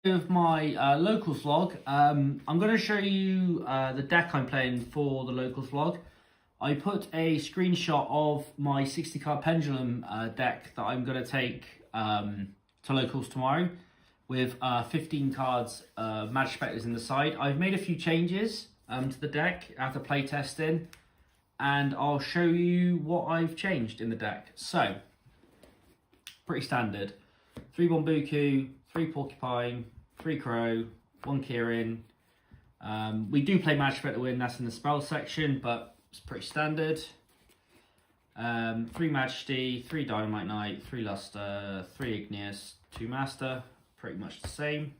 Of my locals vlog, I'm going to show you the deck I'm playing for the locals vlog. I put a screenshot of my 60 card Pendulum deck that I'm going to take to locals tomorrow with 15 cards Magic Spectres in the side. I've made a few changes to the deck after play testing, and I'll show you what I've changed in the deck. So, pretty standard. 3 Bombuku, 3 Porcupine, 3 Crow, 1 Kieran. We do play Magic Spectre win, that's in the spell section, but it's pretty standard. 3 Majesty, 3 Dynamite Knight, 3 Luster, 3 Igneous, 2 Master, pretty much the same.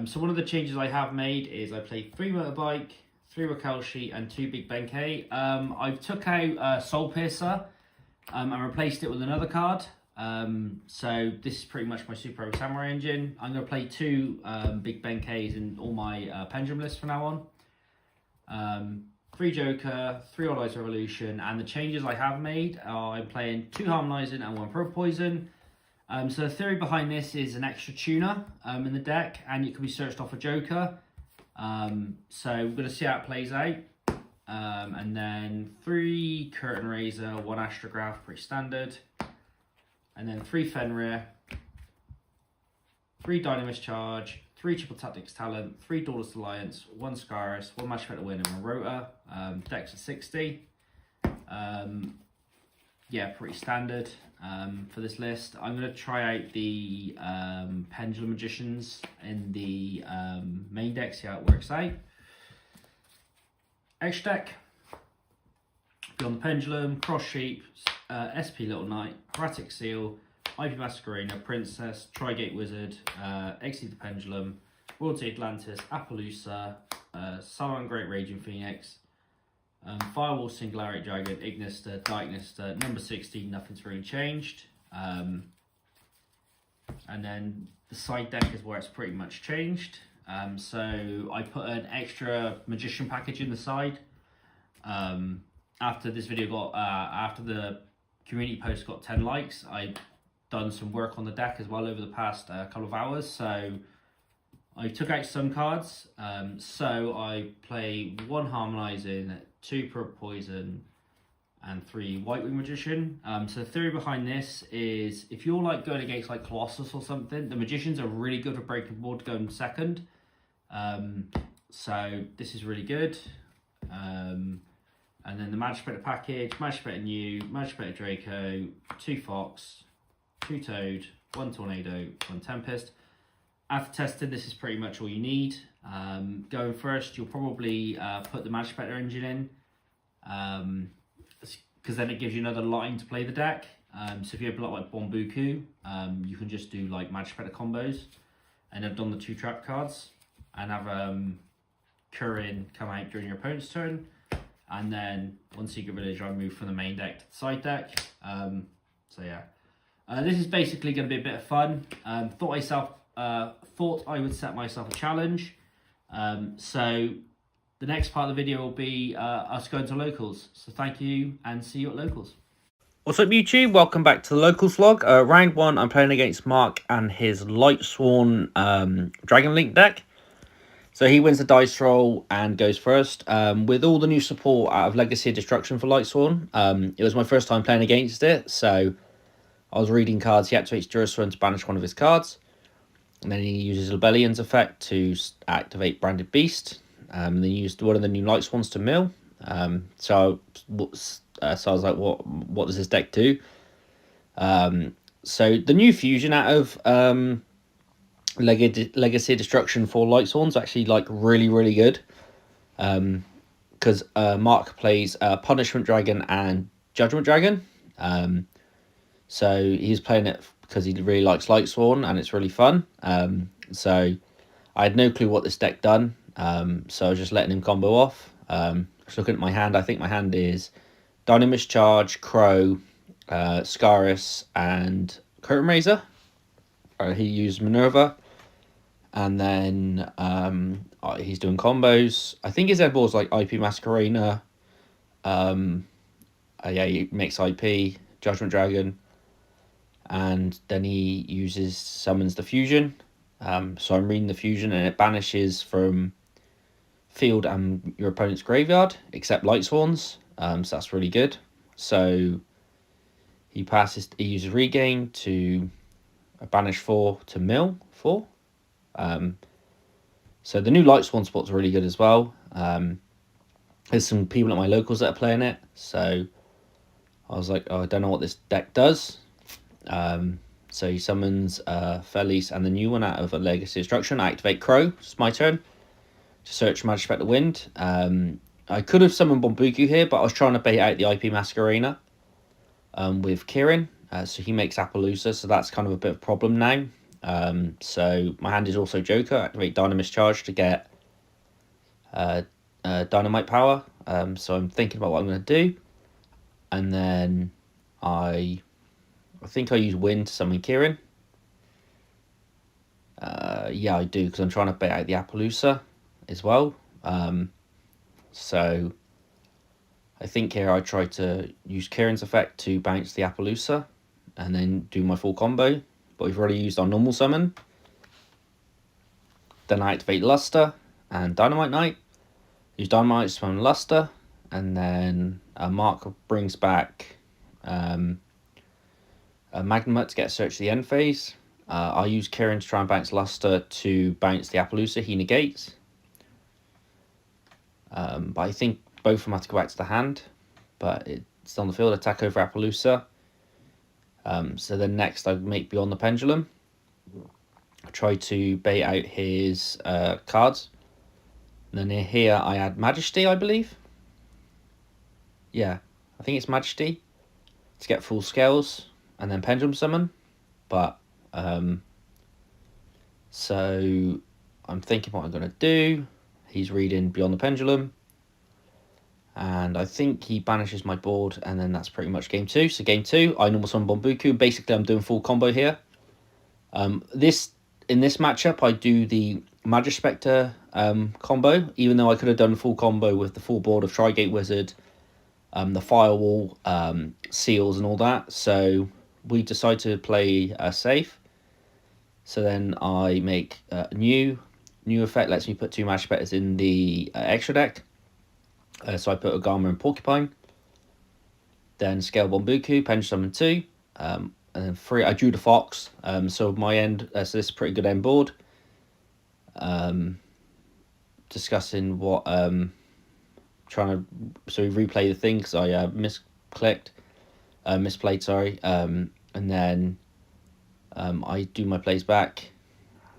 So one of the changes I have made is I played 3 Motorbike, 3 Rakelshi, and 2 Big Benkei. I've took out Soul Piercer and replaced it with another card. So this is pretty much my Super Samurai engine. I'm going to play 2 Big Benkeis in all my Pendulum lists from now on. 3 Joker, 3 Old Eyes Revolution, and the changes I have made are I'm playing 2 Harmonizing and 1 Pro Poison. So the theory behind this is an extra tuner in the deck, and it can be searched off a Joker. So we're going to see how it plays out. And then 3 Curtain Raiser, 1 Astrograph, pretty standard. And then 3 Fenrir, 3 Dynamis Charge, 3 Triple Tactics Talent, 3 Dauntless Alliance, 1 Scarus, 1 Magic Spectre Win, and 1 Rota. Deck's at 60. Yeah, pretty standard for this list. I'm going to try out the Pendulum Magicians in the main deck, see how it works out. Extra deck. Beyond the Pendulum, Cross Sheep, SP Little Knight, Pratic Seal, IP Masquerena, Princess, Trigate Wizard, Exceed the Pendulum, Royalty Atlantis, Appaloosa, Salamangrate Raging Phoenix, Firewall Singularity Dragon, Ignister, Darknister, number 16, nothing's really changed. And then the side deck is where it's pretty much changed. So I put an extra Magician package in the side. After this video got, after the community post got 10 likes, I've done some work on the deck as well over the past couple of hours. So I took out some cards. So I play 1 Harmonizing, 2 Pro Poison, and 3 White Wing Magician. So the theory behind this is if you're like going against like Colossus or something, the Magicians are really good for breaking board going second. So this is really good. And then the Magic Spectre package, Magic Spectre New, Magic Spectre Draco, 2 Fox, 2 Toad, 1 Tornado, 1 Tempest. After testing, this is pretty much all you need. Going first, you'll probably put the Magic Spectre engine in, because then it gives you another line to play the deck. So if you have a lot like Bombuku, you can just do like Magic Spectre combos, and I've done the 2 trap cards, and have Kurin come out during your opponent's turn. And then one Secret Villager I move from the main deck to the side deck. So yeah, this is basically going to be a bit of fun. Thought I would set myself a challenge. So the next part of the video will be us going to locals. So thank you and see you at locals. What's up YouTube? Welcome back to the locals vlog. Round 1, I'm playing against Mark and his Lightsworn Dragon Link deck. So he wins the dice roll and goes first. With all the new support out of Legacy of Destruction for Lightsworn, it was my first time playing against it. So I was reading cards. He activates Durasworn to banish one of his cards. And then he uses Lebellion's effect to activate Branded Beast. Then he used one of the new Lightsworns to mill. So I was like, what does this deck do? So the new fusion out of Legacy Destruction for Lightsworn's actually like really good, because Mark plays Punishment Dragon and Judgment Dragon. So he's playing it because he really likes Lightsworn and it's really fun. So I had no clue what this deck done, so I was just letting him combo off. Just looking at my hand, I think my hand is Dynamis Charge, Crow, Scarus, and Curtain Raiser. He used Minerva. And then he's doing combos. I think his headboard's like IP Masquerena. Yeah, he makes IP, Judgment Dragon. And then he summons the fusion. So I'm reading the fusion, and it banishes from field and your opponent's graveyard, except Lightsworn's. So that's really good. So he uses regain to banish 4 to mill 4. So the new Lightsworn spot's really good as well. There's some people at my locals that are playing it, so I was like, oh, I don't know what this deck does. So he summons Felice and the new one out of a Legacy Destruction. I activate Crow. It's my turn to search Magic Spectre Wind. I could have summoned Bombuku here, but I was trying to bait out the IP Masquerena with Kirin. So he makes Appaloosa, so that's kind of a bit of a problem now. So my hand is also Joker. I activate Dynamis Charge to get Dynamite Power. So I'm thinking about what I'm going to do. And then I think I use Wind to summon Kirin. Yeah, I do, because I'm trying to bait out the Appaloosa as well. So I think here I try to use Kirin's effect to bounce the Appaloosa and then do my full combo. But we've already used our normal summon. Then I activate Luster and Dynamite Knight. Use Dynamite to summon Luster. And then Mark brings back Magnemite to get a search to the end phase. I use Kirin to try and bounce Luster to bounce the Appaloosa. He negates. But I think both of them have to go back to the hand. But it's on the field. Attack over Appaloosa. So then next I make Beyond the Pendulum. I try to bait out his cards. And then here I add Majesty, I believe. Yeah, I think it's Majesty to get full scales and then Pendulum Summon. But so I'm thinking what I'm going to do. He's reading Beyond the Pendulum. And I think he banishes my board, and then that's pretty much game 2. So game 2, I normal summon Bombuku. Basically, I'm doing full combo here. In this matchup, I do the Magic Spectre combo, even though I could have done full combo with the full board of Trigate Wizard, the Firewall, Seals, and all that. So we decide to play safe. So then I make a new effect, lets me put 2 Magic Spectres in the extra deck. So I put Agama and Porcupine. Then Scale Bombuku, Pendulum Summon 2. And then 3, I drew the Fox. So my end, so this is a pretty good end board. Discussing what, so we replay the thing because I misplayed, sorry. And then I do my plays back.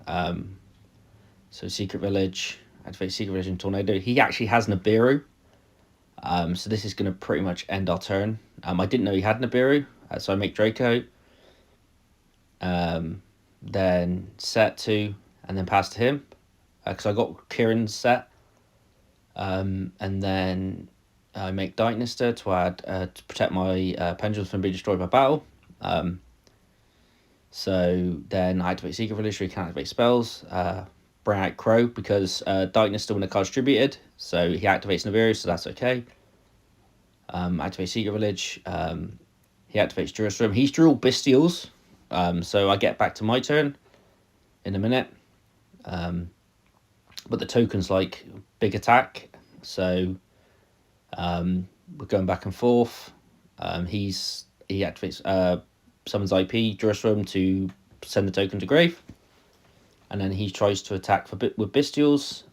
So Secret Village, activate Secret Village and Tornado. He actually has Nibiru. So this is going to pretty much end our turn. I didn't know he had Nibiru, so I make Draco. Then set 2, and then pass to him, because I got Kirin's set. And then I make Dyknister to add to protect my pendulums from being destroyed by battle. So then I activate Secret Village, so he can activate spells. Bring out Crow, because Dyknister when the card's distributed, so he activates Nibiru, so that's okay. Activate Secret Village. He activates Jerusalem. He's drew all Bestials, so I get back to my turn in a minute. But the token's like big attack, so we're going back and forth. He activates summons IP Jerusalem to send the token to grave, and then he tries to attack with Bestials.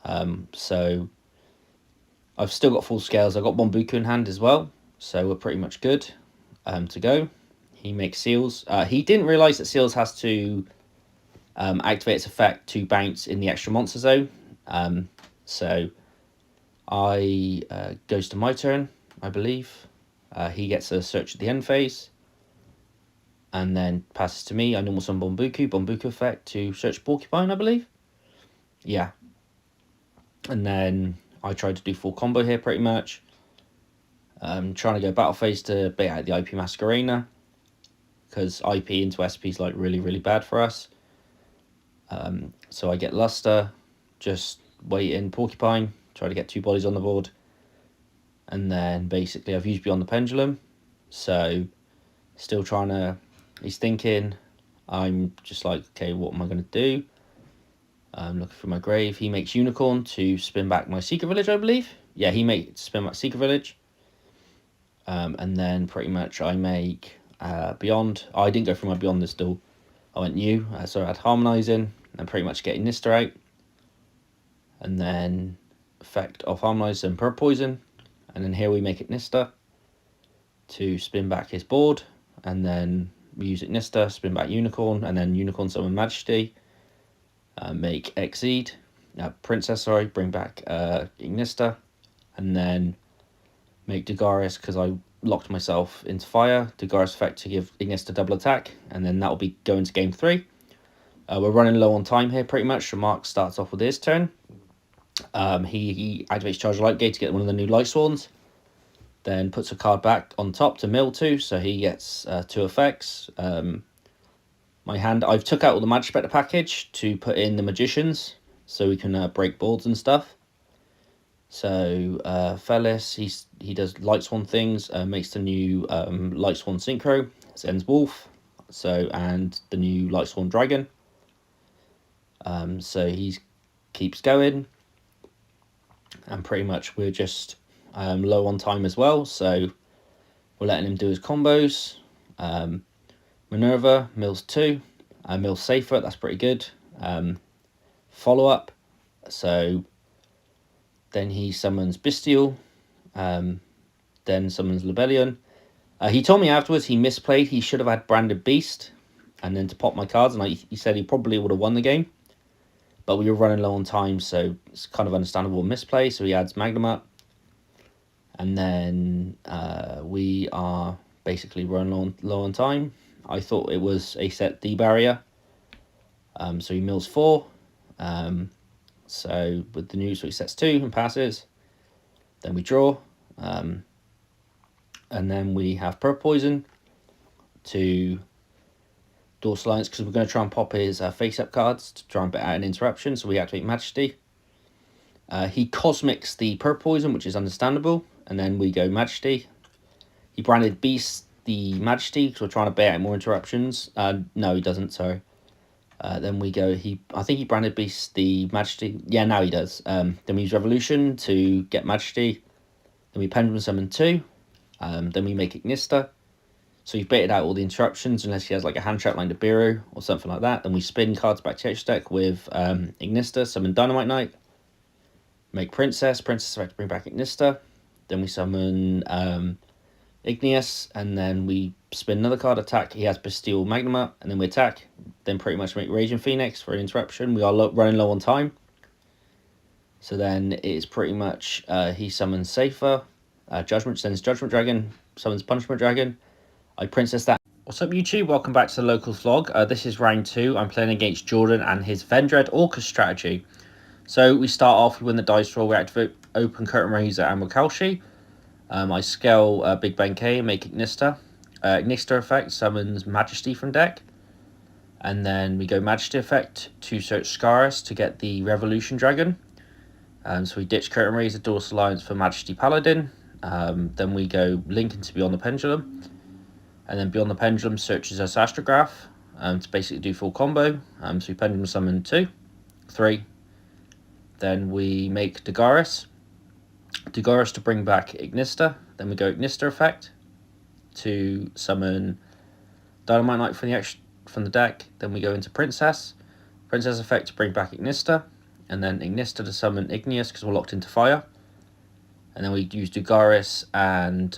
So I've still got full scales. I've got Bombuku in hand as well, so we're pretty much good to go. He makes Seals. He didn't realise that Seals has to activate its effect to bounce in the extra monster zone. So I goes to my turn, I believe. He gets a search at the end phase, and then passes to me. I normal summon Bombuku effect to search Porcupine, I believe. Yeah. And then I tried to do full combo here pretty much. Trying to go battle phase to bait out the IP Masquerena, because IP into SP is like really, really bad for us. So I get Luster, just wait in Porcupine, try to get 2 bodies on the board. And then basically I've used Beyond the Pendulum, so still trying to, he's thinking, I'm just like, okay, what am I going to do? Looking through my grave. He makes Unicorn to spin back my Secret Village, I believe. Yeah, he makes spin back Secret Village. And then pretty much I make Beyond. I didn't go through my Beyond this duel. I went new, so I had Harmonizing, and pretty much getting Nista out. And then effect of Harmonize and Purple Poison. And then here we make it Nista to spin back his board. And then we use it Nista, spin back Unicorn, and then Unicorn summon Majesty. Make Exceed, Princess, sorry, bring back Ignista. And then make Dagaris, because I locked myself into fire. Dagaris effect to give Ignista double attack, and then that'll be going to game 3. We're running low on time here pretty much, so Mark starts off with his turn. He activates Charge Light Gate to get one of the new Lightsworns, then puts a card back on top to mill 2, so he gets 2 effects. My hand, I've took out all the Magic Spectre package to put in the Magicians, so we can break boards and stuff. So Felis, he does Lightsworn things, makes the new Lightsworn Synchro, Zen's Wolf, so, and the new Lightsworn Dragon. So he keeps going, and pretty much we're just low on time as well, so we're letting him do his combos. Minerva mills 2, mills Safer, that's pretty good. Follow up, so then he summons Bestial, then summons Libellion. He told me afterwards he misplayed, he should have had Branded Beast, and then to pop my cards, and he said he probably would have won the game. But we were running low on time, so it's kind of understandable misplay, so he adds Magnum up. And then we are basically running low on time. I thought it was a set D barrier. So he mills 4. So with the new, so he sets 2 and passes. Then we draw. And then we have Purple Poison to Dorsal Alliance, because we're going to try and pop his face-up cards to try and bet out an interruption, so we activate Majesty. He Cosmics the Purple Poison, which is understandable, and then we go Majesty. He Branded Beast the Majesty, because we're trying to bet out more interruptions. No, he doesn't, sorry. Then we go, I think he Branded Beast the Majesty. Yeah, now he does. Then we use Revolution to get Majesty. Then we Pendulum Summon 2. Then we make Ignista. So you've baited out all the interruptions unless he has like a hand trap like the Nibiru or something like that. Then we spin cards back to H deck with Ignista, summon Dynamite Knight, make Princess effect to bring back Ignista. Then we summon Igneous, and then we spin another card, attack. He has Bastille Magnum up, and then we attack. Then pretty much make Raging Phoenix for an interruption. We are running low on time. So then it's pretty much he summons Safer, Judgment, sends Judgment Dragon, summons Punishment Dragon. I Princess that. What's up YouTube? Welcome back to the local vlog. This is round 2. I'm playing against Jordan and his Vendread Orcust strategy. So we start off, we win the dice roll, we activate Open Curtain Razor and MADOLCHE. I scale Big Bang K and make Ignista. Ignista effect summons Majesty from deck. And then we go Majesty effect to search Scaris to get the Revolution Dragon. So we ditch Curtain Razor, Dorsal Alliance for Majesty Paladin. Then we go Lincoln to Beyond the Pendulum. And then Beyond the Pendulum searches us Astrograph to basically do full combo. So we Pendulum Summon 2, 3. Then we make Dagaris. Dagaris to bring back Ignista. Then we go Ignista effect to summon Dynamite Knight from the deck. Then we go into Princess. Princess effect to bring back Ignista. And then Ignista to summon Igneous because we're locked into fire. And then we use Dagaris and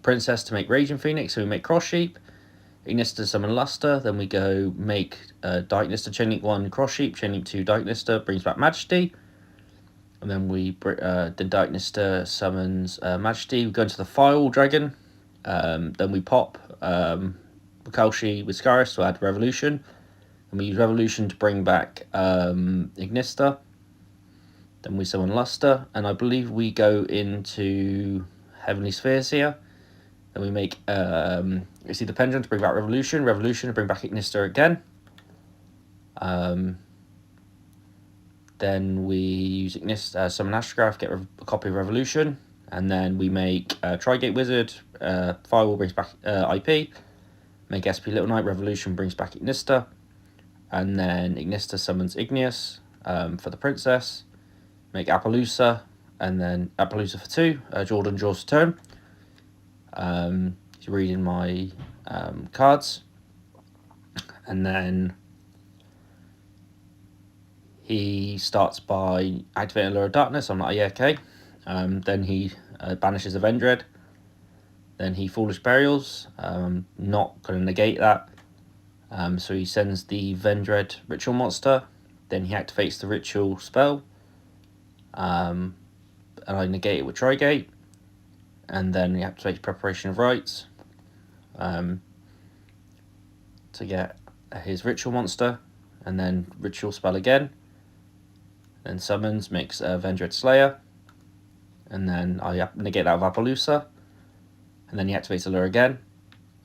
Princess to make Raging Phoenix, so we make Cross Sheep. Ignista to summon Luster, then we go make Dykenista, Chainlink 1, Cross Sheep, Chainlink 2, Dykenista, brings back Majesty. And then we then Dykenista summons Majesty. We go into the File Dragon. Then we pop MADOLCHE with Scaris to add Revolution. And we use Revolution to bring back Ignista. Then we summon Luster. And I believe we go into Heavenly Spheres here. Then we make you see the Pendulum to bring back Revolution to bring back Ignista again. Then we use Ignista, summon Astrograph, get a copy of Revolution, and then we make Trigate Wizard, Firewall brings back IP, make SP Little Knight, Revolution brings back Ignista, and then Ignista summons Igneous for the princess. Make Appaloosa, and then Appaloosa for 2. Jordan draws a turn. He's reading my cards, and then he starts by activating Allure of Darkness. I'm like, yeah, okay. Then he banishes a Vendread. Then he Foolish Burials. Not going to negate that. So he sends the Vendread Ritual Monster. Then he activates the Ritual spell. And I negate it with Trigate. And then he activates Preparation of Rites to get his Ritual Monster. And then Ritual spell again. Then summons, makes a Vendread Slayer. And then I negate that with Appaloosa. And then he activates Allure again.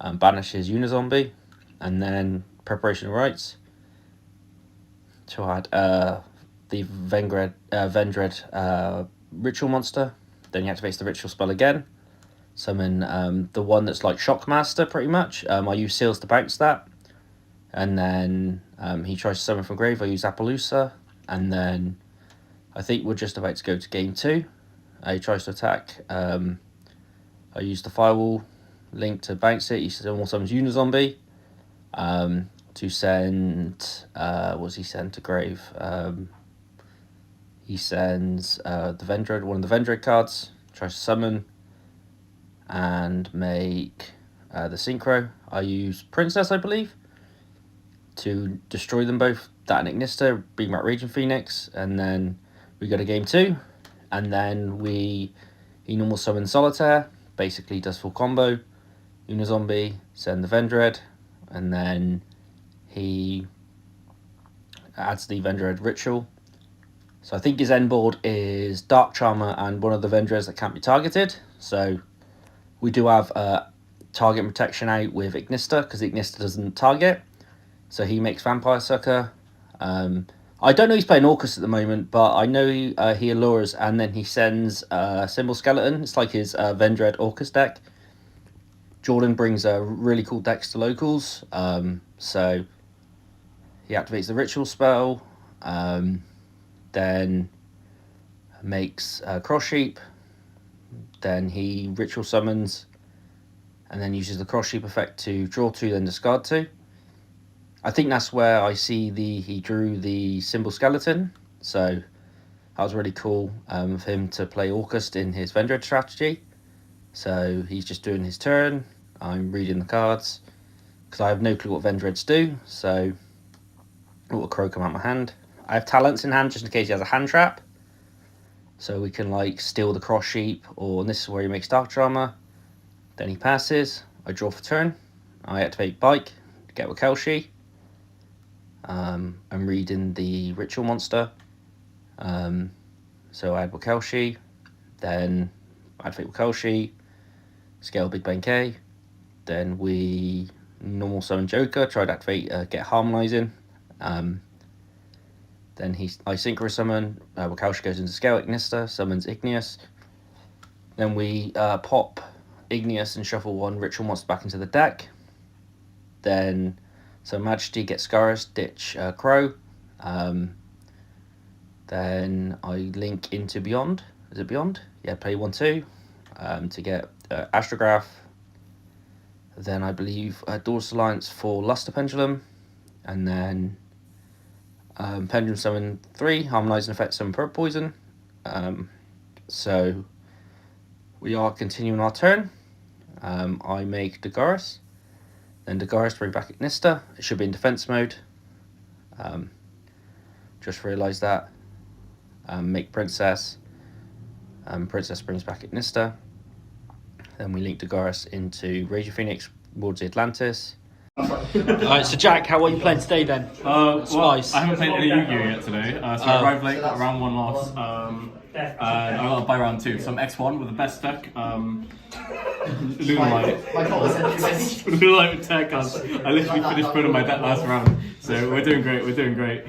Banishes Unizombie. And then Preparation of Rites to add the Vendread Ritual Monster. Then he activates the Ritual spell again. Summon the one that's like Shockmaster, pretty much. I use Seals to bounce that. And then he tries to summon from grave. I use Appaloosa. And then I think we're just about to go to game 2. He tries to attack. I use the Firewall link to bounce it. He almost summons Unizombie to send... what does he send to grave? He sends the Vendread, one of the Vendread cards. Tries to summon and make the Synchro. I use Princess, I believe, to destroy them both. That and Ignista, bring back Raging Phoenix, and then we go to game 2, and then he normal summons Solitaire, basically does full combo, Unizombie, send the Vendread, and then he adds the Vendread Ritual. So I think his end board is Dark Charmer and one of the Vendreads that can't be targeted. So we do have target protection out with Ignista, because Ignista doesn't target. So he makes Vampire Sucker. I don't know he's playing Orcust at the moment, but I know he allures and then he sends Symbol Skeleton. It's like his Vendread Orcust deck. Jordan brings a really cool decks to locals. So he activates the Ritual spell. Then makes Cross Sheep. Then he Ritual summons. And then uses the Cross Sheep effect to draw 2, then discard 2. I think that's where I see he drew the Symbol Skeleton. So that was really cool of him to play Orcust in his Vendread strategy. So he's just doing his turn. I'm reading the cards because I have no clue what Vendreads do. So a crow come out my hand. I have Talents in hand just in case he has a hand trap. So we can like steal the Cross Sheep, or this is where he makes Dark Charmer. Then he passes. I draw for turn. I activate Bike to get Wakelshi. I'm reading the Ritual Monster. So I add Wakelshi. Then I activate Wakelshi. Scale Big Bang K. Then we normal summon Joker. Try to activate get Harmonizing. Then I Synchro summon. Wakelshi goes into Scale Ignista. Summons Igneous. Then we pop Igneous and shuffle 1 Ritual Monster back into the deck. Then so Majesty gets Scarus, ditch Crow. Then I link into Beyond. Is it Beyond? Yeah, play 1/2 to get Astrograph. Then I believe Doors Alliance for Luster Pendulum. And then Pendulum summon 3, Harmonizing Effect summon Purple Poison. So we are continuing our turn. I make Dagaris. Then Dagaris to bring back Ignista. It should be in defense mode. Just realised that. Make Princess. Princess brings back Ignista. Then we link Dagaris into Raging Phoenix towards the Atlantis. Alright, so Jack, how are you playing today then? Well, Spice. I haven't played any Yu-Gi-Oh yet today, so I arrived late, got round 1 loss, and I got by round 2, so I'm X1 with the best deck, Lunalight. Lunalight with tech cards. I literally finished putting my deck last round, so we're doing great,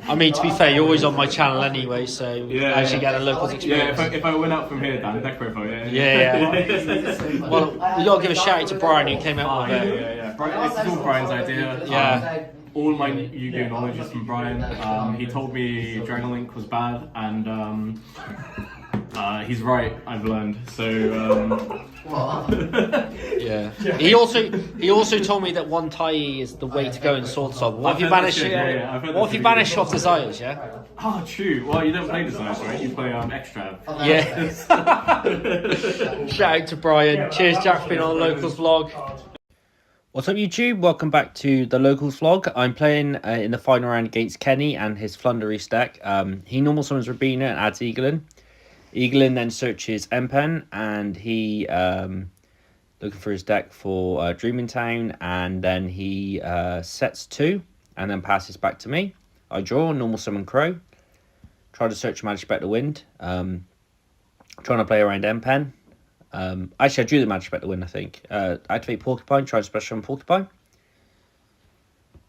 I mean, to be fair, you're always on my channel anyway, so Yeah, I actually get a locals experience. Yeah, if I went out from here, Dan, deck profile, yeah. Well, we got to give a shout out to Brian who came up with it. Yeah. Brian, this is all Brian's idea. Yeah. All my Yu-Gi-Oh knowledge is from Brian. He told me Dragonlink was bad, and he's right. I've learned. So yeah. He also told me that one Tai is the way to go in SWORDSOUL. What if you banish What if you banish off desires? Yeah. Oh, true. Well, you don't play desires, right? You play extra. Yeah. Shout out to Brian. Cheers, Jack, for being on the locals vlog. What's up, YouTube? Welcome back to the locals vlog. I'm playing in the final round against Kenny and his Floowandereeze deck. He normal summons Robina and adds Eaglin. Eaglin then searches M-Pen, and he looking for his deck for Dreaming Town, and then he sets 2 and then passes back to me. I draw, normal summon Crow. Try to search Magic Spectre Wind. Trying to play around M-Pen. Actually, I drew the Magic Spectre Wind, I think. Activate Porcupine, try to special on Porcupine.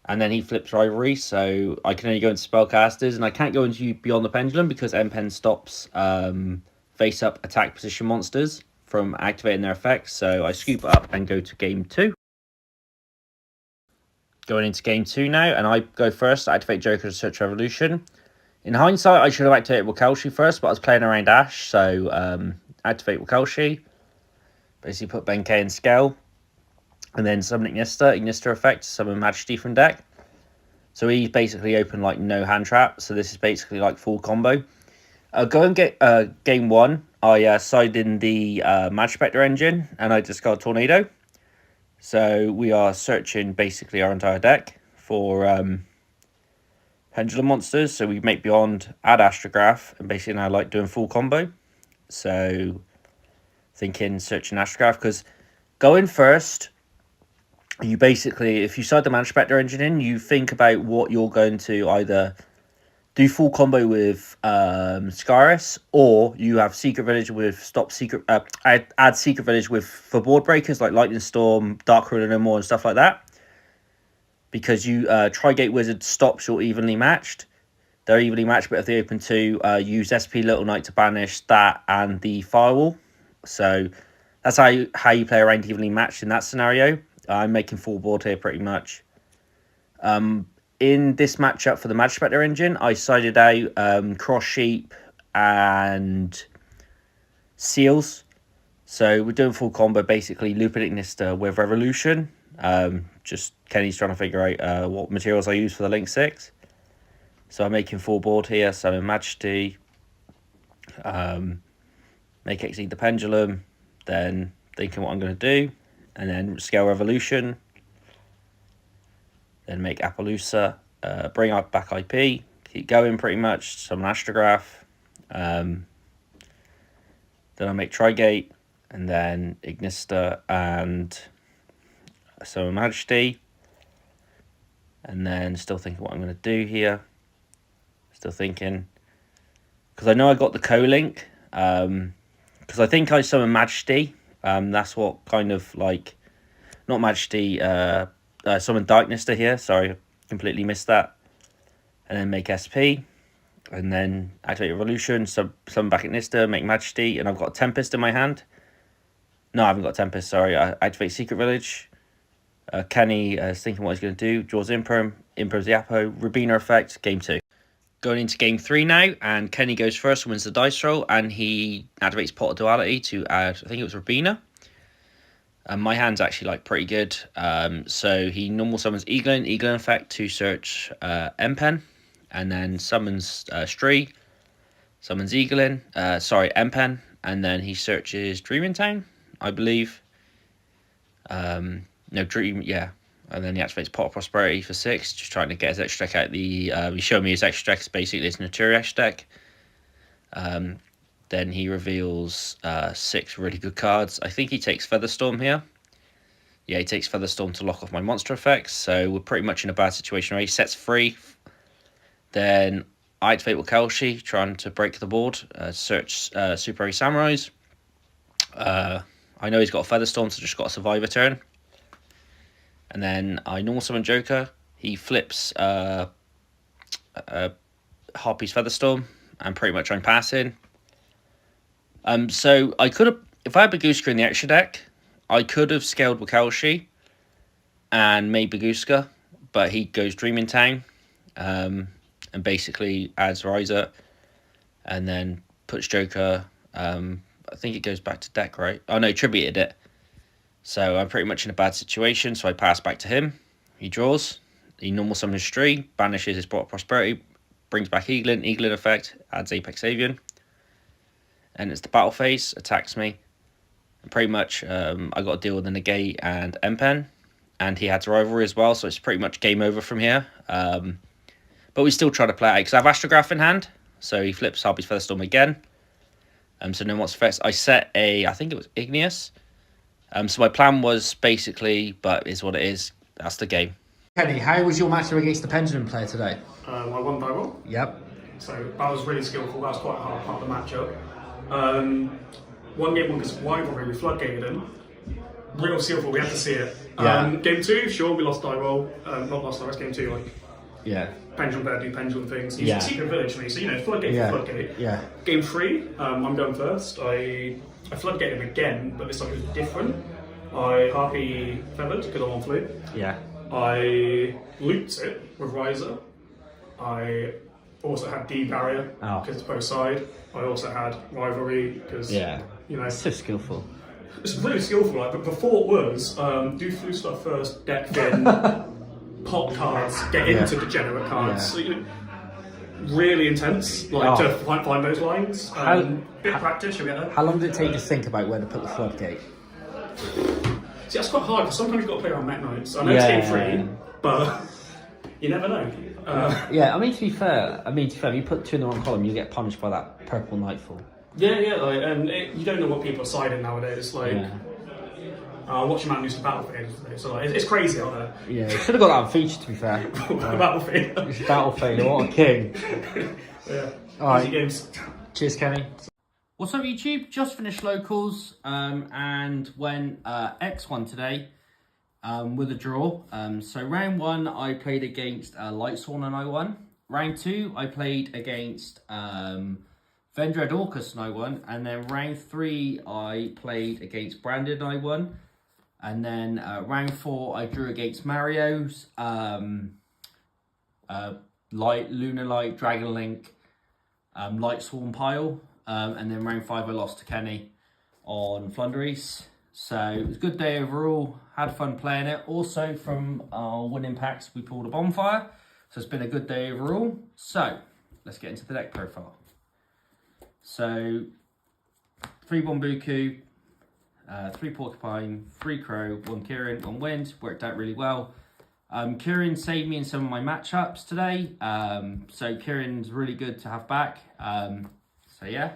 And then he flips Rivalry, so I can only go into Spellcasters, and I can't go into Beyond the Pendulum because M-Pen stops face-up attack position monsters from activating their effects. So I scoop up and go to Game 2. Going into Game 2 now, and I go first. I activate Joker to search Revolution. In hindsight, I should have activated Wakelshi first, but I was playing around Ash, so activate Wakelshi. Basically put Benkei in Scale. And then summon Ignista effect, summon Majesty from deck. So he's basically open like no hand trap. So this is basically like full combo. Go and get Game 1. I side in the Magic Spectre engine, and I discard Tornado. So we are searching basically our entire deck for Pendulum monsters. So we make Beyond, add Astrograph, and basically now like doing full combo. So thinking searching Astrograph, because going first, you basically, if you side the Magic Spectre engine in, you think about what you're going to either do full combo with Scaris, or you have Secret Village with add Secret Village with for board breakers like Lightning Storm, Dark Ruler No More, and stuff like that. Because you Trigate Wizard stops your evenly matched. They're evenly matched, but if they open 2, use SP Little Knight to banish that and the Firewall. So that's how you play around evenly matched in that scenario. I'm making full board here pretty much. In this matchup for the Magic Spectre engine, I sided out Cross Sheep and Seals. So we're doing full combo, basically looping Ignista with Revolution. Just Kenny's trying to figure out what materials I use for the Link 6. So I'm making full board here, summon Majesty, make Exceed the Pendulum, then thinking what I'm going to do, and then scale Revolution, then make Appaloosa, bring up back IP, keep going pretty much, summon Astrograph, then I make Trigate, and then Ignista and summon Majesty, and then still thinking what I'm going to do here, still thinking, because I know I got the co-link, because I think I summon Majesty. That's what kind of like, not Majesty, summon Darkness to here. Sorry, completely missed that. And then make SP, and then activate Revolution, summon back Ignista, make Majesty, and I've got Tempest in my hand. No, I haven't got Tempest, sorry. I activate Secret Village. Kenny is thinking what he's going to do, draws Imperm, Imperm's the Apo, Rubina effect, Game 2. Going into Game 3 now, and Kenny goes first, wins the dice roll, and he activates Pot of Duality to add, I think it was Rubina. My hand's actually like pretty good, so he normal summons Eaglin effect to search M-Pen, and then summons Stree, summons M-Pen, and then he searches Dreaming Town, I believe. No, Dream, yeah. And then he activates Pot of Prosperity for 6, just trying to get his extra deck out. He showed me his extra deck is basically his Notorious deck. Then he reveals 6 really good cards. I think he takes Featherstorm here. Yeah, he takes Featherstorm to lock off my monster effects. So we're pretty much in a bad situation where he sets 3. Then I activate Wakelshi, trying to break the board. Search Super Heavy Samurais. I know he's got a Featherstorm, so just got a Survivor turn. And then I normal summon Joker. He flips Harpy's Featherstorm, and pretty much I'm passing. So I could have, if I had Baguska in the extra deck, I could have scaled YUGIOH and made Baguska, but he goes Dreaming Town, and basically adds Riser, and then puts Joker. I think it goes back to deck, right? Oh no, tributed it. So I'm pretty much in a bad situation, so I pass back to him. He draws. He normal summons Stree, banishes his Bot of Prosperity, brings back Eaglin effect, adds Apex Avian. And it's the battle phase, attacks me. And pretty much I got to deal with the Negate and M-Pen. And he had Rivalry as well, so it's pretty much game over from here. But we still try to play it out, because I have Astrograph in hand. So he flips Harpy's Featherstorm again. So no monster effects. I set I think it was Igneous. So my plan was basically, but is what it is. That's the game. Kenny, how was your matchup against the Pendulum player today? I won by roll. Yep. So that was really skillful. That was quite a hard part of the matchup. One game, because Rivalry, we floodgated him. Real skillful, we had to see it. Game 2, sure, we lost die roll. Not lost die roll, game 2, like. Yeah. Pendulum player do pendulum things. He's a secret village me, so you know, floodgate for floodgate. Yeah. Game 3, I'm going first. I floodgated him again, but this time it was different. I Harpy feathered because I'm on flute. Yeah. I looped it with Riser. I also had D barrier because it's both side. I also had Rivalry because you know, it's so skillful. It's really skillful, like, but the thought was do flute stuff first, deck then pop cards, get into degenerate cards. So, you know, really intense, like to find those lines. Bit of practice, you'll get there. How long did it take you to think about where to put the floodgate? See, that's quite hard because sometimes you've got to play around mech notes. I know it's game 3, but you never know. I mean, to be fair, if you put 2 in the wrong column, you get punished by that purple Nightfall. Like, and you don't know what people are siding nowadays. Like, watch your man do some Battlefield today, so like, it's crazy out there. Yeah, you should have got that on feature, to be fair. Battlefield. It's Battlefield, what a king. Alright, games. Cheers, Kenny. What's up, YouTube? Just finished locals and went X1 today with a draw. So round 1, I played against Lightsworn and I won. Round 2, I played against Vendread, Orcust and I won. And then round 3, I played against Brandon and I won. And then round 4, I drew against Mario's, Lunar Light, Dragon Link, Lightsworn Pile. And then round 5, I lost to Kenny on Floowandereeze. So it was a good day overall. Had fun playing it. Also from our winning packs, we pulled a bonfire. So it's been a good day overall. So let's get into the deck profile. So 3 Bombuku, 3 Porcupine, 3 Crow, 1 Kieran, 1 Wind. Worked out really well. Kieran saved me in some of my matchups today. So Kieran's really good to have back. So yeah,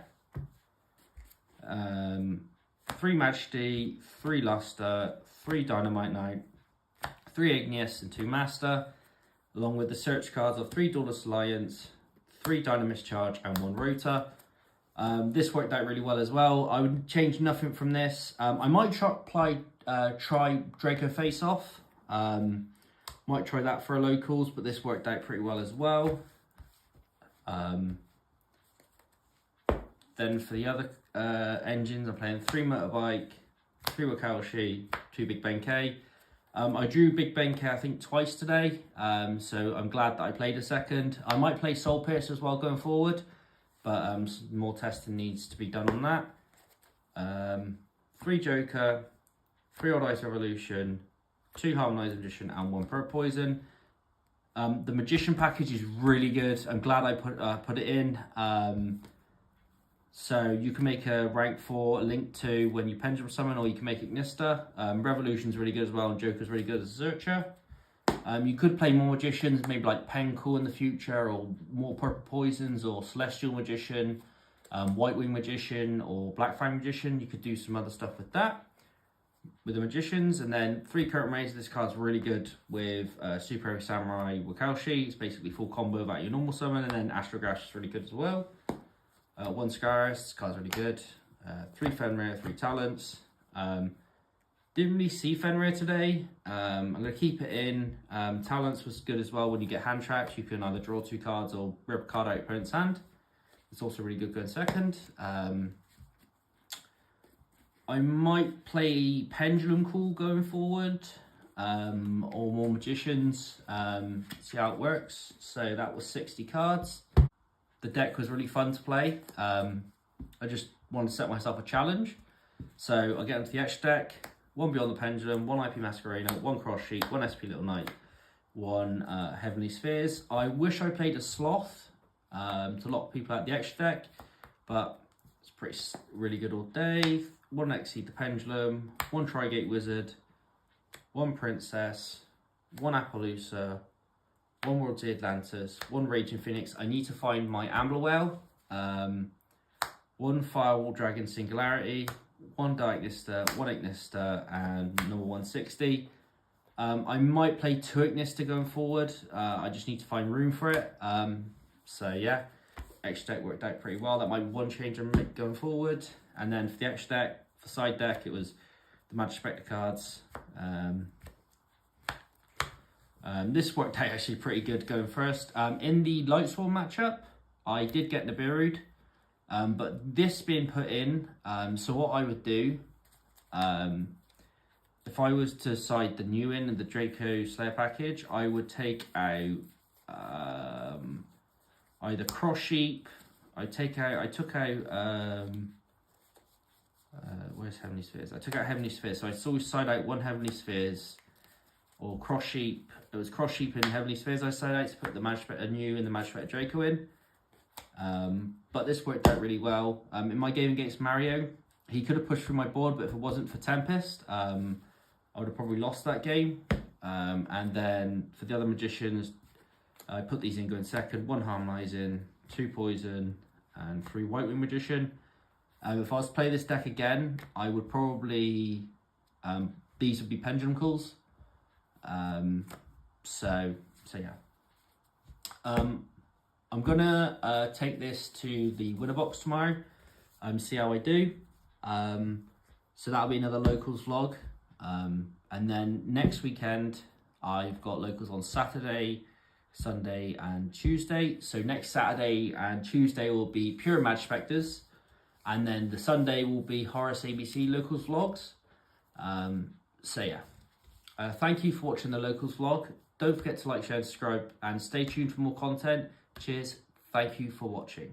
3 Majesty, 3 Luster, 3 Dynamite Knight, 3 Igneous and 2 Master, along with the search cards of 3 Dauntless Alliance, 3 Dynamis Charge and 1 Rotor. This worked out really well as well. I would change nothing from this. I might try Draco Face Off. Might try that for a locals, but this worked out pretty well as well. Then for the other engines, I'm playing 3 Motorbike, 3 YUGIOH, 2 Big Ben K. I drew Big Ben K, I think, twice today, so I'm glad that I played a second. I might play Soul Piercer as well going forward, but more testing needs to be done on that. 3 Joker, 3 Odd Ice Revolution, 2 Harmonized Magician and 1 Pro Poison. The Magician package is really good. I'm glad I put it in. So you can make a rank 4 link to when you Pendulum Summon, or you can make Ignista. Revolution's really good as well, and Joker's really good as a searcher. You could play more Magicians, maybe like Pencool in the future, or more Purple Poisons, or Celestial Magician, White Wing Magician, or Black Fang Magician. You could do some other stuff with that, with the Magicians. And then 3 Current Razor. This card's really good with Super Hero Samurai YUGIOH. It's basically full combo without your normal summon, and then Astrograph's really good as well. 1 Scaris, this card's really good. 3 Fenrir, 3 Talents. Didn't really see Fenrir today. I'm going to keep it in. Talents was good as well. When you get hand traps, you can either draw 2 cards or rip a card out of your opponent's hand. It's also really good going second. I might play Pendulum Call going forward, or more Magicians, see how it works. So that was 60 cards. The deck was really fun to play. I just wanted to set myself a challenge. So I get into the Etch deck, 1 Beyond the Pendulum, 1 IP Masquerade, 1 Cross Sheet, 1 SP Little Knight, 1 Heavenly Spheres. I wish I played a Sloth to lock people out the Etch deck, but it's really good all day. 1 Exceed the Pendulum, 1 Trigate Wizard, 1 Princess, 1 Appaloosa, 1 World to Atlantis, 1 Raging Phoenix. I need to find my Ambler Whale, 1 Firewall Dragon Singularity, 1 Diagnister, 1 Ignister, and number 160. I might play 2 Ignister going forward. I just need to find room for it. So yeah, Extra deck worked out pretty well. That might be 1 change I'm making going forward. And then for the Extra deck, for side deck, it was the Magic Spectre cards. This worked out actually pretty good going first. In the Lightsworn matchup, I did get Nibiru'd. But this being put in, so what I would do, if I was to side the new in and the Draco Slayer package, I would take out either Cross Sheep. I took out where's Heavenly Spheres? I took out Heavenly Spheres, so I always side out 1 Heavenly Spheres or Cross Sheep. It was Cross Sheep and Heavenly Spheres I side out to put the Magic new and the Magic Spectre Draco in. But this worked out really well. In my game against Mario, he could have pushed through my board, but if it wasn't for Tempest, I would have probably lost that game. And then for the other Magicians, I put these in going second, 1 Harmonizing, 2 Poison, and 3 White Wing Magician. If I was to play this deck again, I would probably, these would be Pendulum Calls. So yeah. I'm gonna take this to the winner box tomorrow, see how I do. So that'll be another locals vlog. And then next weekend, I've got locals on Saturday, Sunday, and Tuesday. So next Saturday and Tuesday will be pure Magic Spectres, and then the Sunday will be Horus ABC locals vlogs. So yeah, thank you for watching the locals vlog. Don't forget to like, share, and subscribe, and stay tuned for more content. Cheers. Thank you for watching.